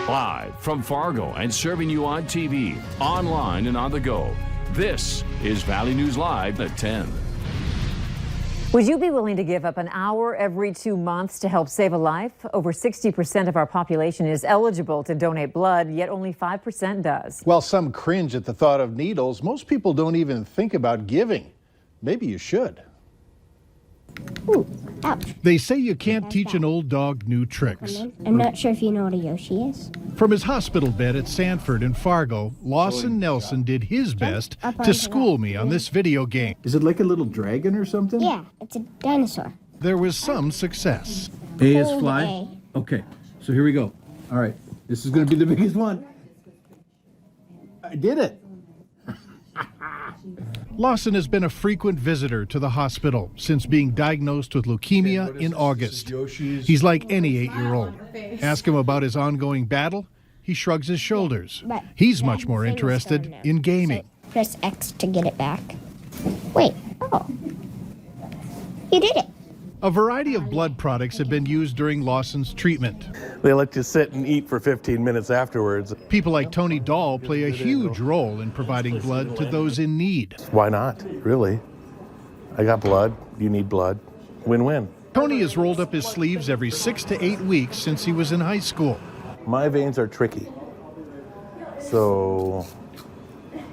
Live from Fargo and serving you on TV, online, and on the go. This is Valley News Live at 10. Would you be willing to give up an hour every 2 months to help save a life? Over 60% of our population is eligible to donate blood, yet only 5% does. While some cringe at the thought of needles, most people don't even think about giving. Maybe you should. Ooh, ouch. They say you can't teach an old dog new tricks. I'm not sure if you know what a Yoshi is. From his hospital bed at Sanford in Fargo, Lawson Nelson did his best to school me on this video game. Is it like a little dragon or something? Yeah, it's a dinosaur. There was some success. A is Hold fly. A. Okay, so here we go. All right, this is going to be the biggest one. I did it. Lawson has been a frequent visitor to the hospital since being diagnosed with leukemia in August. He's like any 8-year-old. Ask him about his ongoing battle, he shrugs his shoulders. But He's much more interested in gaming. So press X to get it back. Wait, oh. You did it. A variety of blood products have been used during Lawson's treatment. They let you sit and eat for 15 minutes afterwards. People like Tony Dahl play a huge role in providing blood to those in need. Why not, really? I got blood, you need blood. Win-win. Tony has rolled up his sleeves every 6 to 8 weeks since he was in high school. My veins are tricky, so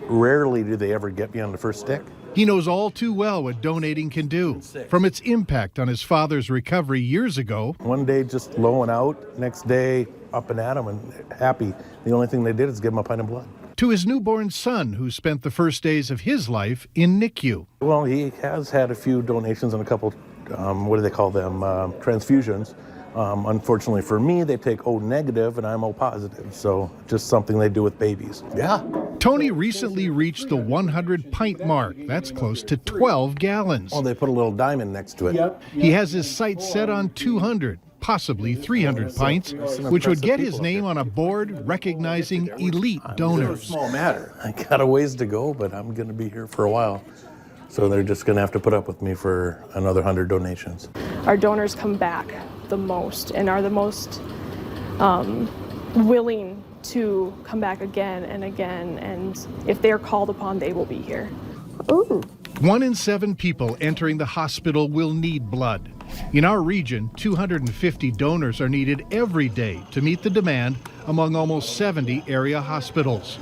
rarely do they ever get me on the first stick. He knows all too well what donating can do, from its impact on his father's recovery years ago. One day just low and out, next day up and at 'em and happy. The only thing they did is give him a pint of blood. To his newborn son, who spent the first days of his life in NICU. Well, he has had a few donations and a couple, what do they call them, transfusions. Unfortunately for me, they take O negative and I'm O positive, so just something they do with babies. Yeah. Tony recently reached the 100 pint mark. That's close to 12 gallons. Oh, they put a little diamond next to it. Yep. He has his sights set on 200, possibly 300 pints, which would get his name on a board recognizing elite donors. Small matter. I got a ways to go, but I'm going to be here for a while. So they're just going to have to put up with me for another 100 donations. Our donors come back the most and are the most willing to come back again and again, and if they're called upon, they will be here. Ooh. 1 in 7 people entering the hospital will need blood. In our region, 250 donors are needed every day to meet the demand among almost 70 area hospitals.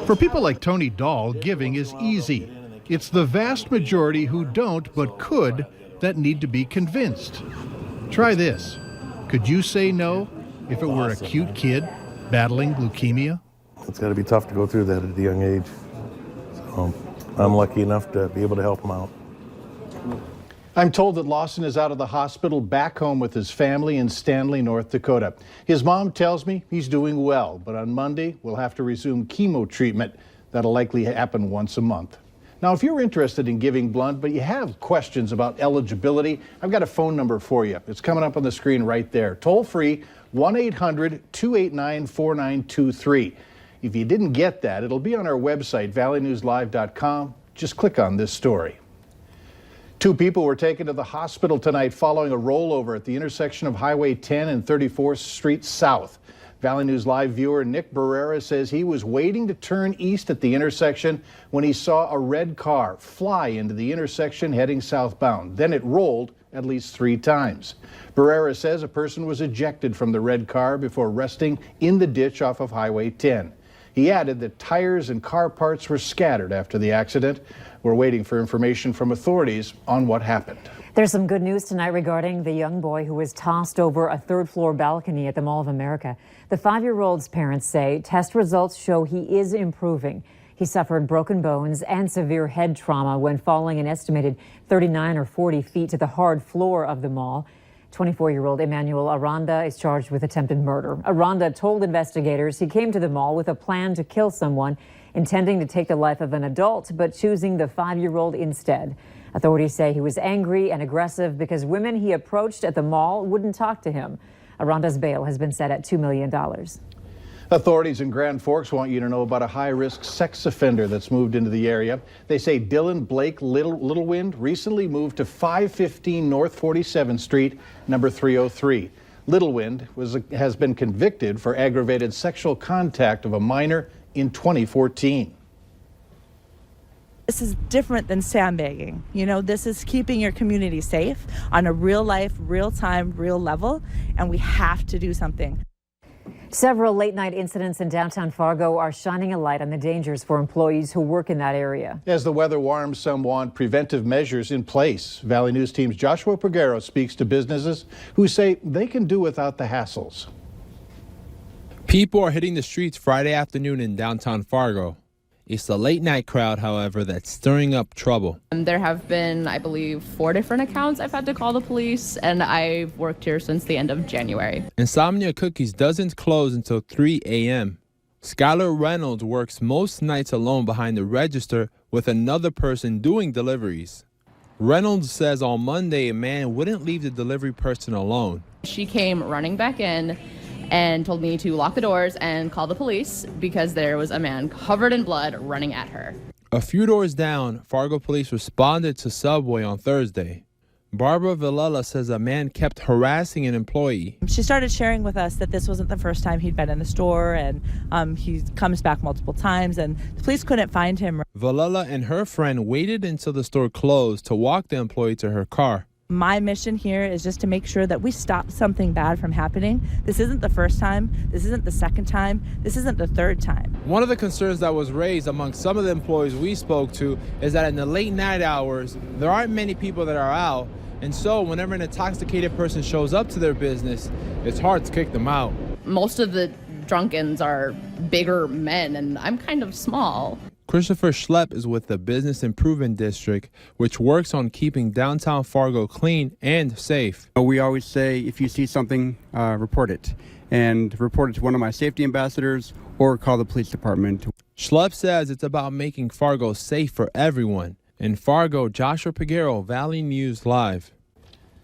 For people like Tony Dahl, giving is easy. It's the vast majority who don't but could that need to be convinced. Try this. Could you say no if it were a cute kid battling leukemia? It's got to be tough to go through that at a young age. So I'm lucky enough to be able to help him out. I'm told that Lawson is out of the hospital back home with his family in Stanley, North Dakota. His mom tells me he's doing well, but on Monday we'll have to resume chemo treatment. That'll likely happen once a month. Now, if you're interested in giving blood, but you have questions about eligibility, I've got a phone number for you. It's coming up on the screen right there. Toll free, 1-800-289-4923. If you didn't get that, it'll be on our website, valleynewslive.com. Just click on this story. 2 people were taken to the hospital tonight following a rollover at the intersection of Highway 10 and 34th Street South. Valley News Live viewer Nick Barrera says he was waiting to turn east at the intersection when he saw a red car fly into the intersection heading southbound. Then it rolled at least 3 times. Barrera says a person was ejected from the red car before resting in the ditch off of Highway 10. He added that tires and car parts were scattered after the accident. We're waiting for information from authorities on what happened. There's some good news tonight regarding the young boy who was tossed over a 3rd-floor balcony at the Mall of America. The 5-year-old's parents say test results show he is improving. He suffered broken bones and severe head trauma when falling an estimated 39 or 40 feet to the hard floor of the mall. 24-year-old Emmanuel Aranda is charged with attempted murder. Aranda told investigators he came to the mall with a plan to kill someone, intending to take the life of an adult, but choosing the 5-year-old instead. Authorities say he was angry and aggressive because women he approached at the mall wouldn't talk to him. Aranda's bail has been set at $2 million. Authorities in Grand Forks want you to know about a high-risk sex offender that's moved into the area. They say Dylan Blake Littlewind recently moved to 515 North 47th Street, number 303. Littlewind has been convicted for aggravated sexual contact of a minor in 2014. This is different than sandbagging. You know, this is keeping your community safe on a real life, real time, real level, and we have to do something. Several late-night incidents in downtown Fargo are shining a light on the dangers for employees who work in that area. As the weather warms, some want preventive measures in place. Valley News Team's Joshua Peguero speaks to businesses who say they can do without the hassles. People are hitting the streets Friday afternoon in downtown Fargo. It's the late-night crowd, however, that's stirring up trouble. There have been, I believe, 4 different accounts I've had to call the police, and I've worked here since the end of January. Insomnia Cookies doesn't close until 3 a.m. Skylar Reynolds works most nights alone behind the register with another person doing deliveries. Reynolds says on Monday a man wouldn't leave the delivery person alone. She came running back in and told me to lock the doors and call the police because there was a man covered in blood running at her. A few doors down, Fargo police responded to Subway on Thursday. Barbara Villela says a man kept harassing an employee. She started sharing with us that this wasn't the first time he'd been in the store, and he comes back multiple times, and the police couldn't find him. Villela and her friend waited until the store closed to walk the employee to her car. My mission here is just to make sure that we stop something bad from happening. This isn't the first time. This isn't the second time. This isn't the third time. One of the concerns that was raised among some of the employees we spoke to is that in the late night hours, there aren't many people that are out. And so whenever an intoxicated person shows up to their business, it's hard to kick them out. Most of the drunkens are bigger men, and I'm kind of small. Christopher Schlepp is with the Business Improvement District, which works on keeping downtown Fargo clean and safe. We always say if you see something, report it. And report it to one of my safety ambassadors or call the police department. Schlepp says it's about making Fargo safe for everyone. In Fargo, Joshua Peguero, Valley News Live.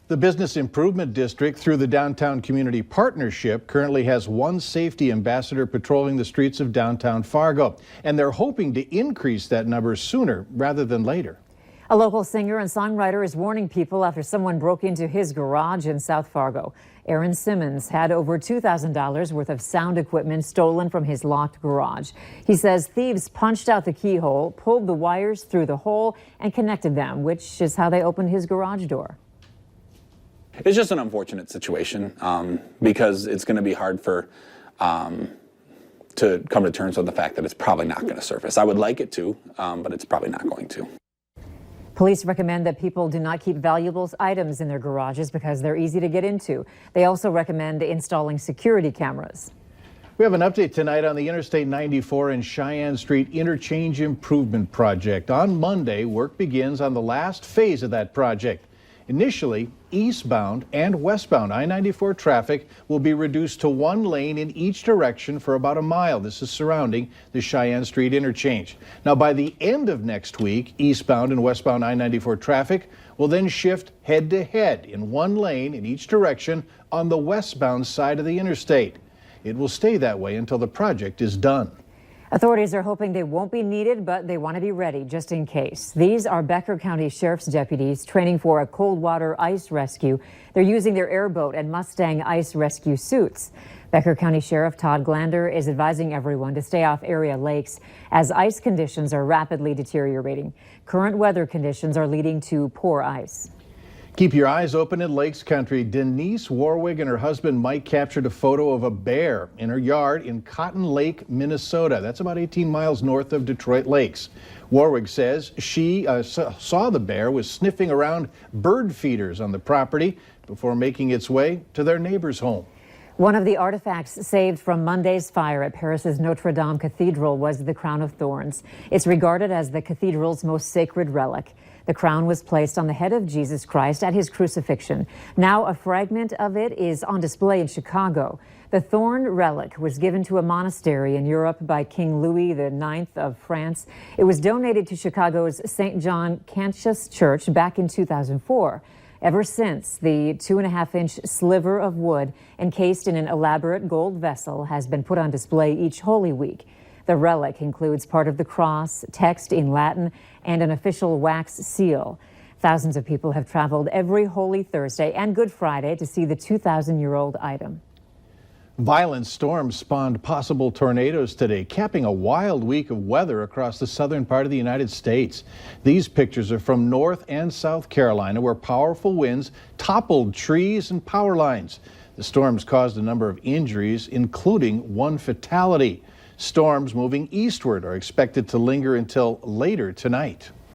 The Business Improvement District, through the Downtown Community Partnership, currently has one safety ambassador patrolling the streets of downtown Fargo, and they're hoping to increase that number sooner rather than later. A local singer and songwriter is warning people after someone broke into his garage in South Fargo. Aaron Simmons had over $2,000 worth of sound equipment stolen from his locked garage. He says thieves punched out the keyhole, pulled the wires through the hole, and connected them, which is how they opened his garage door. It's just an unfortunate situation because it's going to be hard for to come to terms with the fact that it's probably not going to surface. I would like it to, but it's probably not going to. Police recommend that people do not keep valuable items in their garages because they're easy to get into. They also recommend installing security cameras. We have an update tonight on the Interstate 94 and Cheyenne Street Interchange Improvement Project. On Monday, work begins on the last phase of that project. Initially, eastbound and westbound I-94 traffic will be reduced to one lane in each direction for about a mile. This is surrounding the Cheyenne Street interchange. Now, by the end of next week, eastbound and westbound I-94 traffic will then shift head-to-head in one lane in each direction on the westbound side of the interstate. It will stay that way until the project is done. Authorities are hoping they won't be needed, but they want to be ready just in case. These are Becker County Sheriff's deputies training for a cold water ice rescue. They're using their airboat and Mustang ice rescue suits. Becker County Sheriff Todd Glander is advising everyone to stay off area lakes as ice conditions are rapidly deteriorating. Current weather conditions are leading to poor ice. Keep your eyes open in Lakes Country. Denise Warwig and her husband Mike captured a photo of a bear in her yard in Cotton Lake, Minnesota. That's about 18 miles north of Detroit Lakes. Warwig says she saw the bear was sniffing around bird feeders on the property before making its way to their neighbor's home. One of the artifacts saved from Monday's fire at Paris's Notre Dame Cathedral was the Crown of Thorns. It's regarded as the cathedral's most sacred relic. The crown was placed on the head of Jesus Christ at his crucifixion. Now a fragment of it is on display in Chicago. The thorn relic was given to a monastery in Europe by King Louis IX of France. It was donated to Chicago's St. John Cantius Church back in 2004. Ever since, the 2.5-inch sliver of wood encased in an elaborate gold vessel has been put on display each Holy Week. The relic includes part of the cross, text in Latin, and an official wax seal. Thousands of people have traveled every Holy Thursday and Good Friday to see the 2,000-year-old item. Violent storms spawned possible tornadoes today, capping a wild week of weather across the southern part of the United States. These pictures are from North and South Carolina, where powerful winds toppled trees and power lines. The storms caused a number of injuries, including one fatality. Storms moving eastward are expected to linger until later tonight.